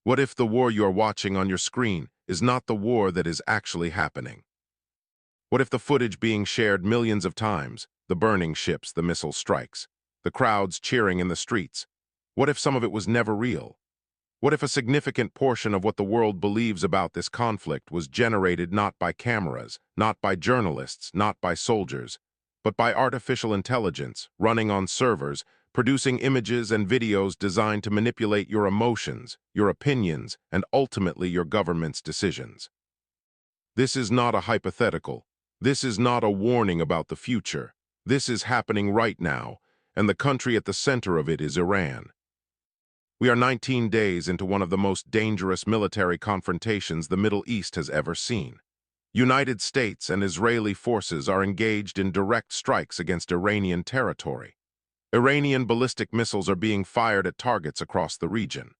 What if the war you're watching on your screen is not the war that is actually happening? What if the footage being shared millions of times, the burning ships, the missile strikes, the crowds cheering in the streets, what if some of it was never real? What if a significant portion of what the world believes about this conflict was generated not by cameras, not by journalists, not by soldiers, but by artificial intelligence running on servers, producing images and videos designed to manipulate your emotions, your opinions, and ultimately your government's decisions? This is not a hypothetical. This is not a warning about the future. This is happening right now, and the country at the center of it is Iran. We are 19 days into one of the most dangerous military confrontations the Middle East has ever seen. United States and Israeli forces are engaged in direct strikes against Iranian territory. Iranian ballistic missiles are being fired at targets across the region.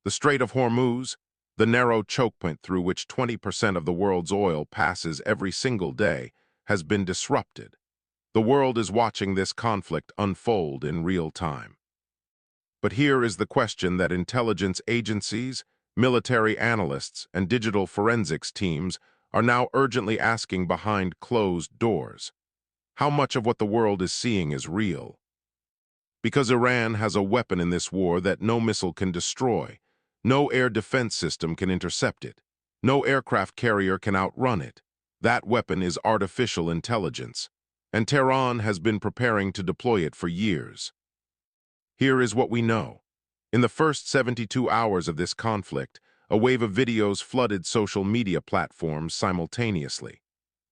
The Strait of Hormuz, the narrow choke point through which 20% of the world's oil passes every single day, has been disrupted. The world is watching this conflict unfold in real time. But here is the question that intelligence agencies, military analysts, and digital forensics teams are now urgently asking behind closed doors. How much of what the world is seeing is real? Because Iran has a weapon in this war that no missile can destroy, no air defense system can intercept it, no aircraft carrier can outrun it. That weapon is artificial intelligence, and Tehran has been preparing to deploy it for years. Here is what we know. In the first 72 hours of this conflict, a wave of videos flooded social media platforms simultaneously.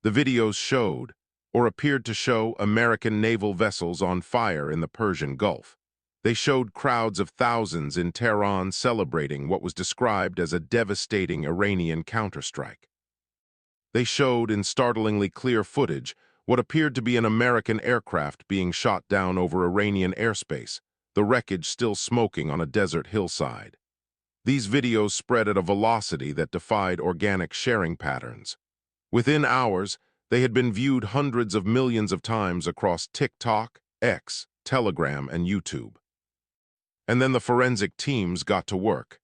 The videos showed, or appeared to show, American naval vessels on fire in the Persian Gulf. They showed crowds of thousands in Tehran celebrating what was described as a devastating Iranian counterstrike. They showed, in startlingly clear footage, what appeared to be an American aircraft being shot down over Iranian airspace, the wreckage still smoking on a desert hillside. These videos spread at a velocity that defied organic sharing patterns. Within hours, they had been viewed hundreds of millions of times across TikTok, X, Telegram, and YouTube. And then the forensic teams got to work.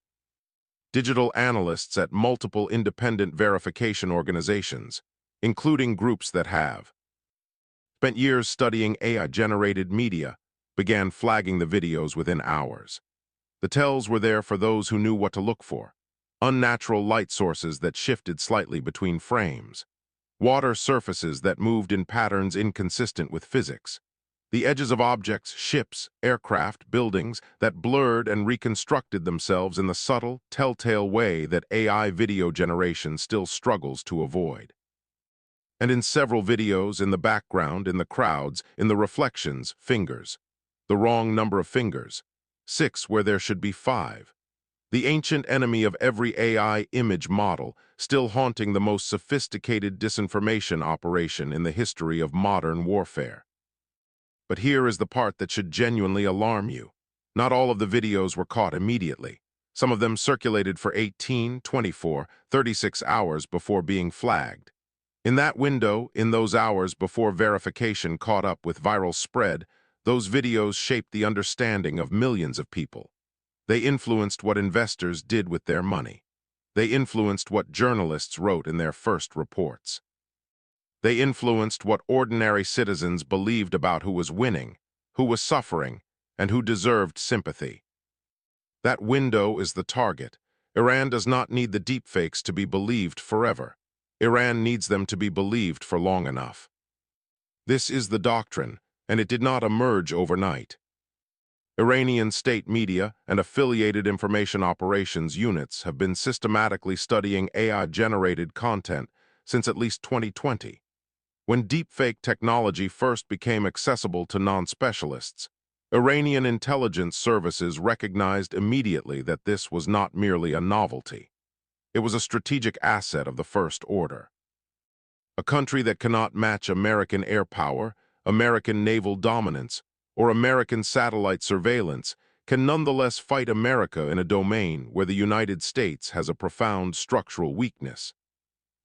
Digital analysts at multiple independent verification organizations, including groups that have spent years studying AI-generated media, began flagging the videos within hours. The tells were there for those who knew what to look for. Unnatural light sources that shifted slightly between frames. Water surfaces that moved in patterns inconsistent with physics. The edges of objects, ships, aircraft, buildings that blurred and reconstructed themselves in the subtle, telltale way that AI video generation still struggles to avoid. And in several videos, in the background, in the crowds, in the reflections, fingers. The wrong number of fingers, 6 where there should be 5. The ancient enemy of every AI image model, still haunting the most sophisticated disinformation operation in the history of modern warfare. But here is the part that should genuinely alarm you. Not all of the videos were caught immediately. Some of them circulated for 18, 24, 36 hours before being flagged. In that window, in those hours before verification caught up with viral spread, those videos shaped the understanding of millions of people. They influenced what investors did with their money. They influenced what journalists wrote in their first reports. They influenced what ordinary citizens believed about who was winning, who was suffering, and who deserved sympathy. That window is the target. Iran does not need the deepfakes to be believed forever. Iran needs them to be believed for long enough. This is the doctrine, and it did not emerge overnight. Iranian state media and affiliated information operations units have been systematically studying AI-generated content since at least 2020. When deepfake technology first became accessible to non-specialists, Iranian intelligence services recognized immediately that this was not merely a novelty. It was a strategic asset of the first order. A country that cannot match American air power, American naval dominance, or American satellite surveillance can nonetheless fight America in a domain where the United States has a profound structural weakness.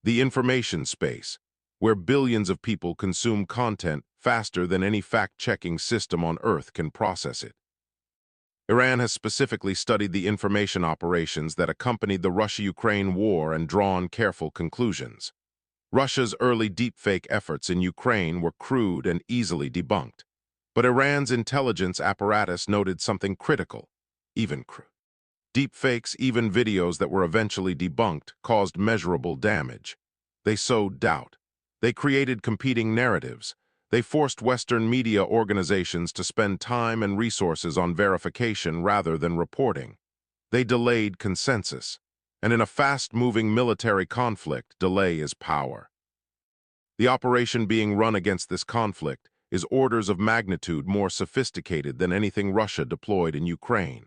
The information space, where billions of people consume content faster than any fact-checking system on Earth can process it. Iran has specifically studied the information operations that accompanied the Russia-Ukraine war and drawn careful conclusions. Russia's early deepfake efforts in Ukraine were crude and easily debunked. But Iran's intelligence apparatus noted something critical, even crude. Deepfakes, even videos that were eventually debunked, caused measurable damage. They sowed doubt. They created competing narratives. They forced Western media organizations to spend time and resources on verification rather than reporting. They delayed consensus. And in a fast-moving military conflict, delay is power. The operation being run against this conflict is orders of magnitude more sophisticated than anything Russia deployed in Ukraine.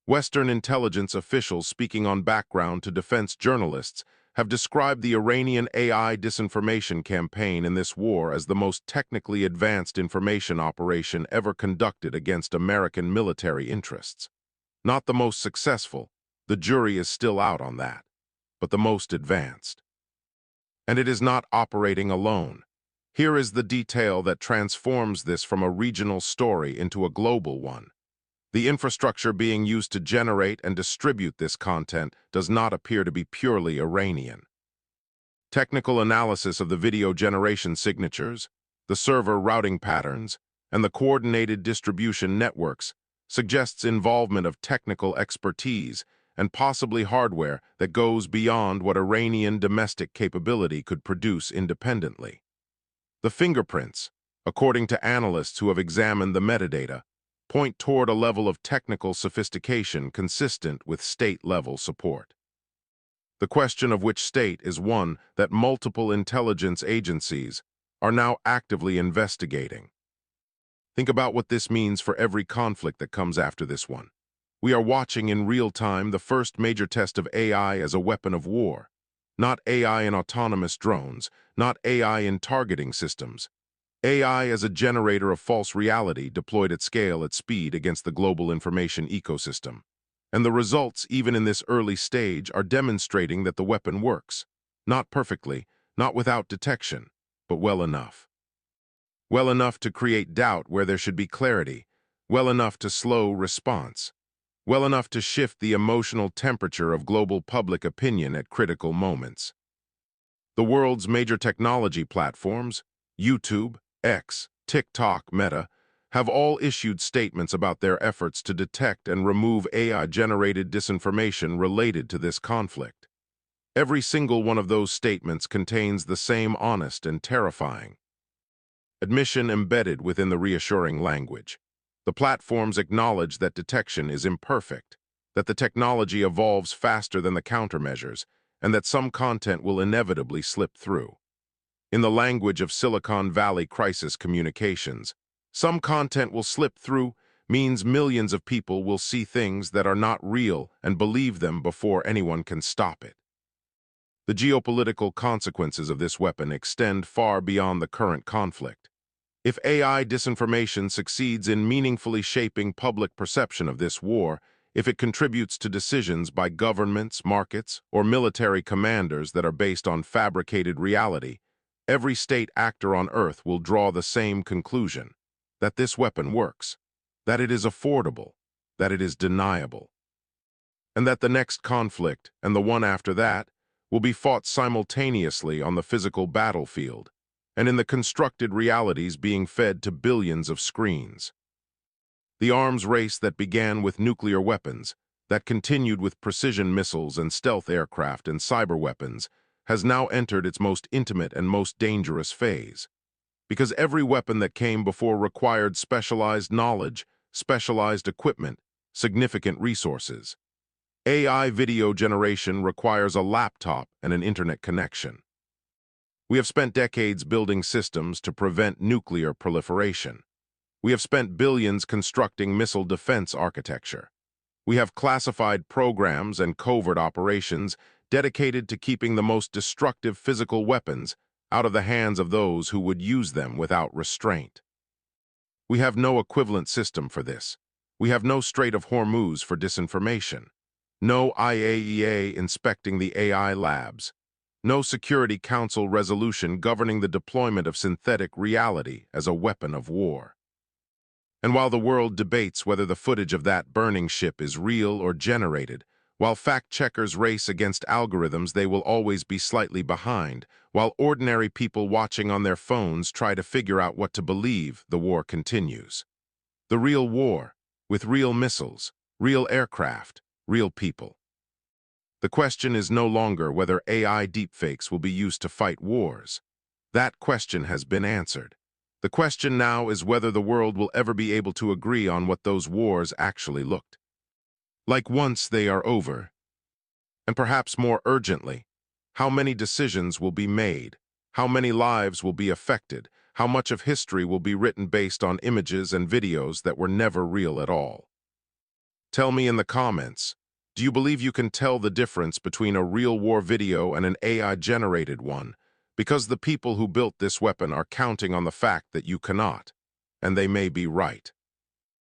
Western intelligence officials speaking on background to defense journalists have described the Iranian AI disinformation campaign in this war as the most technically advanced information operation ever conducted against American military interests. Not the most successful, the jury is still out on that, but the most advanced. And it is not operating alone. Here is the detail that transforms this from a regional story into a global one. The infrastructure being used to generate and distribute this content does not appear to be purely Iranian. Technical analysis of the video generation signatures, the server routing patterns, and the coordinated distribution networks suggests involvement of technical expertise and possibly hardware that goes beyond what Iranian domestic capability could produce independently. The fingerprints, according to analysts who have examined the metadata, point toward a level of technical sophistication consistent with state-level support. The question of which state is one that multiple intelligence agencies are now actively investigating. Think about what this means for every conflict that comes after this one. We are watching in real time the first major test of AI as a weapon of war. Not AI in autonomous drones, not AI in targeting systems. AI as a generator of false reality deployed at scale at speed against the global information ecosystem. And the results, even in this early stage, are demonstrating that the weapon works. Not perfectly, not without detection, but well enough. Well enough to create doubt where there should be clarity, well enough to slow response, well enough to shift the emotional temperature of global public opinion at critical moments. The world's major technology platforms, YouTube, X, TikTok, Meta, have all issued statements about their efforts to detect and remove AI-generated disinformation related to this conflict. Every single one of those statements contains the same honest and terrifying admission embedded within the reassuring language. The platforms acknowledge that detection is imperfect, that the technology evolves faster than the countermeasures, and that some content will inevitably slip through. In the language of Silicon Valley crisis communications, some content will slip through means millions of people will see things that are not real and believe them before anyone can stop it. The geopolitical consequences of this weapon extend far beyond the current conflict. If AI disinformation succeeds in meaningfully shaping public perception of this war, if it contributes to decisions by governments, markets, or military commanders that are based on fabricated reality, every state actor on Earth will draw the same conclusion, that this weapon works, that it is affordable, that it is deniable, and that the next conflict, and the one after that, will be fought simultaneously on the physical battlefield and in the constructed realities being fed to billions of screens. The arms race that began with nuclear weapons, that continued with precision missiles and stealth aircraft and cyber weapons, has now entered its most intimate and most dangerous phase. Because every weapon that came before required specialized knowledge, specialized equipment, significant resources. AI video generation requires a laptop and an internet connection. We have spent decades building systems to prevent nuclear proliferation. We have spent billions constructing missile defense architecture. We have classified programs and covert operations dedicated to keeping the most destructive physical weapons out of the hands of those who would use them without restraint. We have no equivalent system for this. We have no Strait of Hormuz for disinformation, no IAEA inspecting the AI labs, no Security Council resolution governing the deployment of synthetic reality as a weapon of war. And while the world debates whether the footage of that burning ship is real or generated, while fact-checkers race against algorithms, they will always be slightly behind. While ordinary people watching on their phones try to figure out what to believe, the war continues. The real war, with real missiles, real aircraft, real people. The question is no longer whether AI deepfakes will be used to fight wars. That question has been answered. The question now is whether the world will ever be able to agree on what those wars actually looked like once they are over. And perhaps more urgently, how many decisions will be made, how many lives will be affected, how much of history will be written based on images and videos that were never real at all. Tell me in the comments, do you believe you can tell the difference between a real war video and an AI-generated one? Because the people who built this weapon are counting on the fact that you cannot, and they may be right.